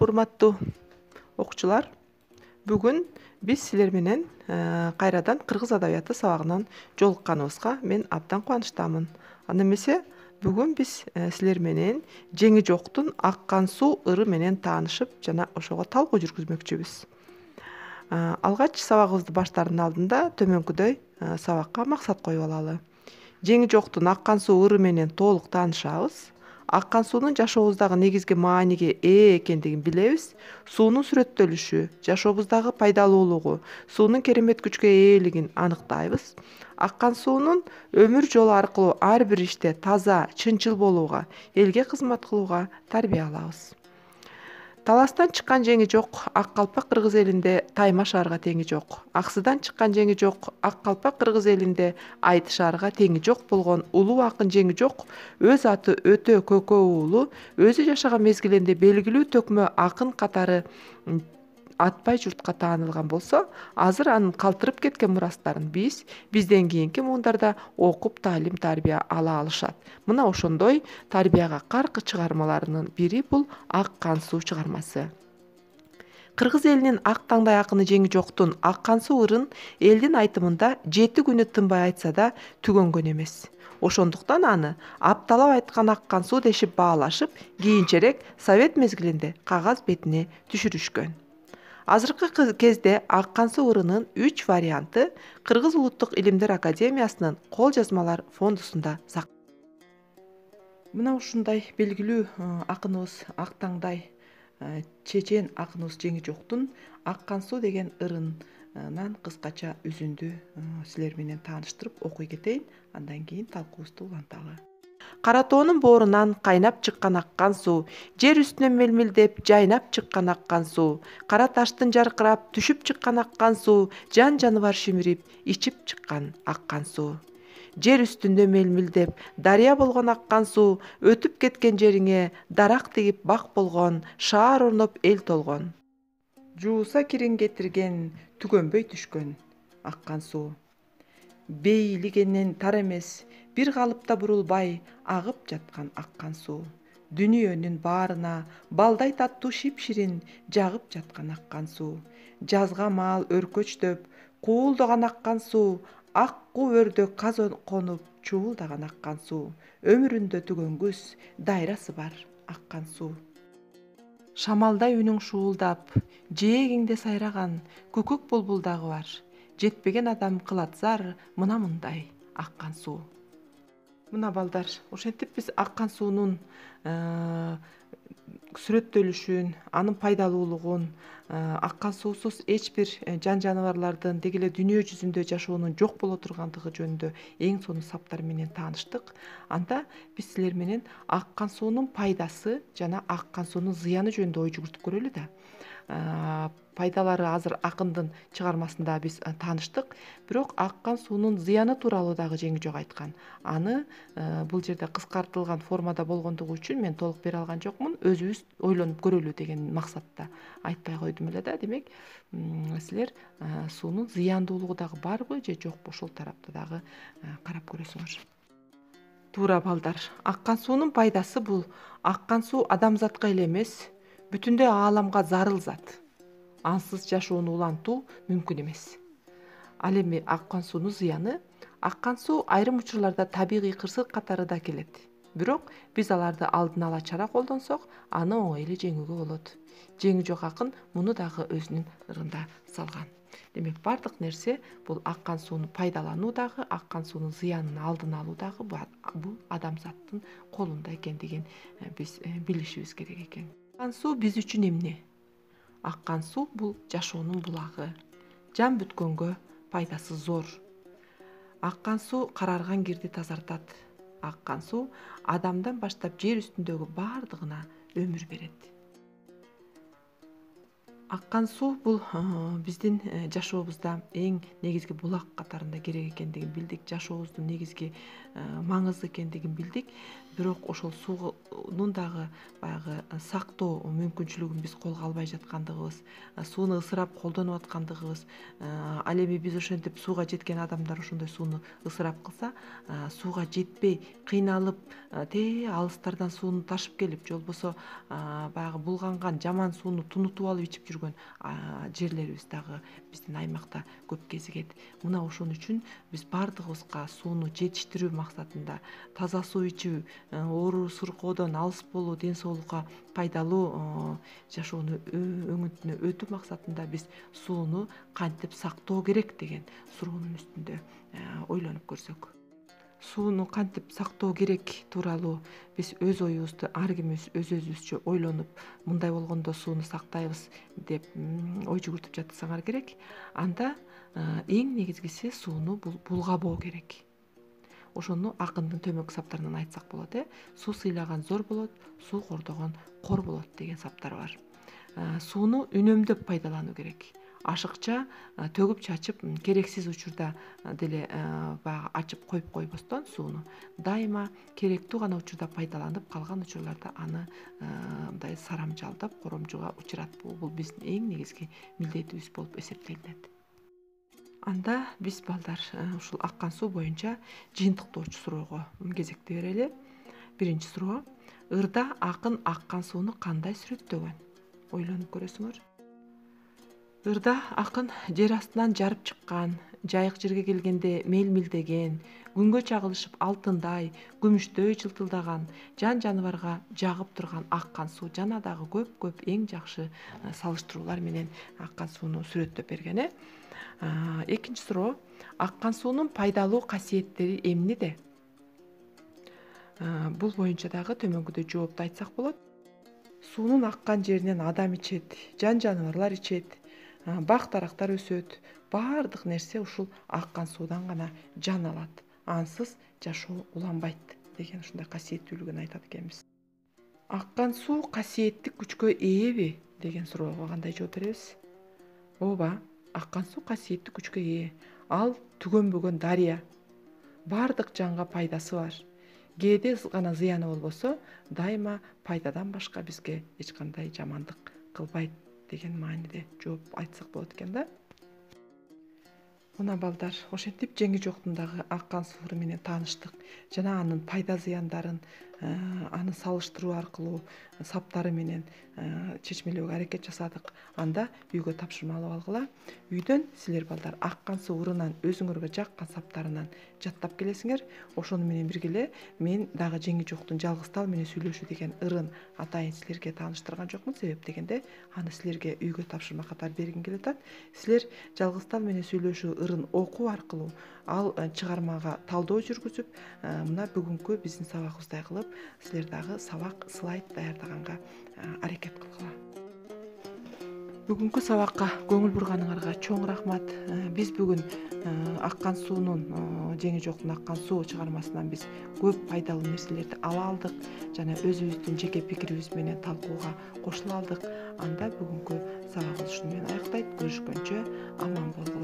урматтуу окуучулар. Бүгүн биз силер менен кайрадан кыргыз адабияты сабагынан жолукканыбызга мен абдан кубанычтамын. Аны эмесе бүгүн биз силер менен Жеңи жоктун Аккан суу ыры менен таанышып, жана ошого талкуу жүргүзмөкчүбүз. Алгач сабагыбызды баштаардын алдында төмөнкүдөй сабакка максат коюп алалы. Жеңи жоктун Аккан суу ыры менен толук таанышабыз. Аккан суунун жашообуздагы негизги мааниге ээ экендигин билебиз. Суунун сүрөттөлүшү, жашообуздагы пайдалуулугу, суунун керемет күчкө ээлигин аныктайбыз. Аккан суунун өмүр жолу аркылуу ар бир иште таза, чынчыл болууга, элге кызмат кылууга тарбия алабыз. Таластан чыккан жеңи жок Ак калпак кыргыз элинде тайма шаарга теңи жок. Аксыдан чыккан жеңи жок Ак калпак кыргыз элинде айты шаарга теңи жок болгон улуу акын Жеңи жок өз аты өтө көкөө уулу, өзү жашаган мезгилинде белгилүү төкмө акын катары атпай журтка таанылган болсо, азыр анын калтырып кеткен мурастарын бизден кийинки муундарда окуп таалим тарбия ала алышат. Мына ошондой тарбияга каркы чыгармаларынын бири бул Аккан суу чыгармасы. Кыргыз элинин ак таңдай акыны Жеңи жоктун Аккан суу ырын элдин айтымында 7 күнү тынбай айтса да түгөнгөн эмес. Ошондуктан аны апталап айткан Аккан суу дешип баалашып, кийинчерээк Совет мезгилинде кагаз бетине түшүрүшкөн. Азыркы кезде Аккан суу ырынын 3 варианты Кыргыз Улуттук Илимдер Академиясынын кол жазмалар фондусунда Мына ушундай белгилүү акыныбыз ак таңдай чечен акыныбыз Жеңи жоктун Аккан суу деген ырынынан кыскача үзүндү силер менен тааныштырып окуй кетейин, андан кийин талкуубузду уланталы. Кара тоонун боорунан кайнап чыккан Аккан суу, жер үстүнөн мелмилдеп жайнап чыккан Аккан суу, кара таштын жаркырап түшүп чыккан Аккан суу, жан жаныбар шимирип ичип чыккан Аккан суу. Жер үстүндө мелмилдеп дарыя болгон Аккан суу, өтүп кеткен жериңе дарак тигип бак болгон, шаар орноп эл толгон. Жууса кирин кетирген, түгөнбөй түшкөн Аккан суу. Бейилигенен тар эмес, бир калыпта бурулбай агып жаткан Аккан суу. Дүнүйөнүн баарына балдай таттуу шипширин жагып жаткан Аккан суу. Жазга маал өркөчтөп куулдаган Аккан суу, акку өрдө каз конуп чуулдаган Аккан суу. Өмүрүндө түгөнгүс дайрасы бар Аккан суу. Шамалдай үнүң шуулдап, жээгиңде сайраган күкүк булбул дагы бар. Жетпеген адам кылат зар, мына мындай Аккан суу. Мына балдар, ошентип биз Аккан суунун сүрөттөлүшүн, анын пайдалуулугун, Аккан суусуз эч бир жан жаныбарлардын деги эле дүйнө жүзүндө жашоонун жок боло тургандыгы жөнүндө эң сонун саптар менен тааныштык. Анда биз силер менен Аккан суунун пайдасы жана Аккан суунун зыяны жөнүндө ой жүгүртүп көрөлү да. Пайдалары азыр акындын чыгармасында биз тааныштык, бирок Аккан суунун зыяны тууралуу дагы Жеңи жок айткан. Аны бул жерде кыскартылган формада болгондугу үчүн мен толук бере алган жокмун, өзүбүз ойлонуп көрөлү деген максатта айтпай койдум эле да. Демек, силер суунун зыяндуулугу дагы барбы же жокпу, ошол тарапта дагы карап көрөсүңөр. Туура балдар, Аккан суунун пайдасы бул Аккан суу адамзатка эле эмес, бүтүндөй ааламга зарыл зат. Ансыз жашоону улантуу мүмкүн эмес. Ал эми Аккан суунун зыяны, Аккан суу айрым учурларда табигый кырсык катары да келет. Бирок биз аларды алдын ала чара колдонсок, аны оңой эле жеңүүгө болот. Жеңи жок акын муну дагы өзүнүн ырында салган. Демек, бардык нерсе бул Аккан сууну пайдалануу дагы, Аккан суунун зыянын алдын алуу дагы бул адамзаттын колунда экендигин биз билишибиз керек экен. Аккан суу биз үчүн эмне? Аккан суу бул жашоонун булагы. Жан бүткөнгө пайдасы зор. Аккан суу карарган кирди тазартат. Аккан суу адамдан баштап жер үстүндөгү бардыгына өмүр берет. Аккан суу бул биздин жашообузда эң негизги булак катарында керек экендигин билдик, жашообуздун негизги маңызды экендигин билдик. бирок ошол суунун дагы баягы сактоо мүмкүнчүлүгүн биз колго албай жаткандыгыбыз, сууну ысырап колдонуп аткандыгыбыз, ал эми биз ошентип сууга жеткен адамдар ошондой сууну ысырап кылса, сууга жетпей кыйналып, алыстардан сууну ташып келип, же болбосо баягы булганган жаман сууну тунутуп алып ичип жүргөн жерлерибиз дагы биздин аймакта көп кезигет. Мына ошон үчүн биз баардыгыбызга сууну жетиштирүү максатында таза суу ичүү, оору сыркоодон алыс болуу, ден соолукка пайдалуу жашоону өңүтүнө өтүү максатында биз сууну кантип сактоо керек деген суроонун үстүндө ойлонуп көрсөк. Сууну кантип сактоо керек тууралуу биз өз оюбузду ар кимибиз өзүбүзчө ойлонуп, мындай болгондо сууну сактайбыз деп ой жүгүртүп жатсаңар керек. Анда эң негизгиси сууну булгабоо керек. Ошону акындын төмөнкү саптарынан айтсак болот. Суу сыйлаган зор болот, суу кордогон кор болот деген саптар бар. Сууну үнөмдөп пайдалануу керек. Ашыкча төгүп чачып, керексиз учурда деле баягы ачып коюп койбостон сууну дайыма керектүү гана учурда пайдаланып, калган учурларда аны мындай сарамжалдап, коромжуга учуратпоо. Бул биздин эң негизги милдетибиз болуп эсептелинет. Анда биз балдар ушул аккан суу боюнча жыйынтыктоочу суроого кезекти берели. Биринчи суроо: ырда акын аккан сууну кандай сүрөттөгөн? Ойлонуп көрөсүңөр. Ырда акын жер астынан жарып чыккан, жайык жерге келгенде мелмилдеген, күнгө чагылышып алтындай, күмүштөй жылтылдаган, жан жаныбарга жагып турган аккан суу жана дагы көп эң жакшы салыштыруулар менен аккан сууну сүрөттөп берген. Экинчи суроо: аккан суунун пайдалуу касиеттери эмнеде? Бул боюнча дагы төмөнкүдөй жоопту айтсак болот. Суунун аккан жеринен адам ичет, жан жаныбарлар ичет, бак дарактар өсөт. Баардык нерсе ушул аккан суудан гана жан алат. Ансыз жашоо уланбайт деген ушундай касиеттүүлүгүн айтат экенбиз. Аккан суу касиеттик күчкө ээби деген суроого кандай жооп беребиз? Ооба, аккан суу касиеттик күчкө ээ. Ал түгөнбөгөн дарыя. Баардык жанга пайдасы бар. Кээде гана зыяны болбосо, дайыма пайдадан башка бизге эч кандай жамандык кылбайт деген мааниде жооп айтсак болот экен да. Мына балдар, ошентип жеңи жоктун дагы аккан суу менен тааныштык жана анын пайда зыяндарын аны салыштыруу аркылуу саптары менен чечмелөөгө аракет жасадык. Анда үйгө тапшырмалап алгыла. Үйдөн силер балдар аккан суу ырынан өзүңөргө жаккан саптарынан жаттап келесиңер. Ошону менен бирге мен дагы жеңи жоктун жалгыз тал менен сүйлөшүү деген ырын атайын силерге тааныштырган жокмун. Себеп дегенде аны силерге үйгө тапшырма катары бергим келип атат. Силер жалгыз тал менен сүйлөшүү ырын окуу аркылуу ал чыгармага талдоо жүргүзүп, мына бүгүнкү биздин сабагыбыздай кылып силер дагы сабак слайд даярдаганга аракет кылгыла. Бүгүнкү сабакка көңүл бурганыңарга чоң рахмат. Биз бүгүн аккан суунун жеңи жоктун аккан суу чыгармасынан биз көп пайдалуу нерселерди ала алдык жана өзүбүздүн жеке пикирибиз менен талкууга кошула алдык. Анда бүгүнкү сабагыбыз ушуну менен аяктайт. Көрүшкөнчө аман болгула.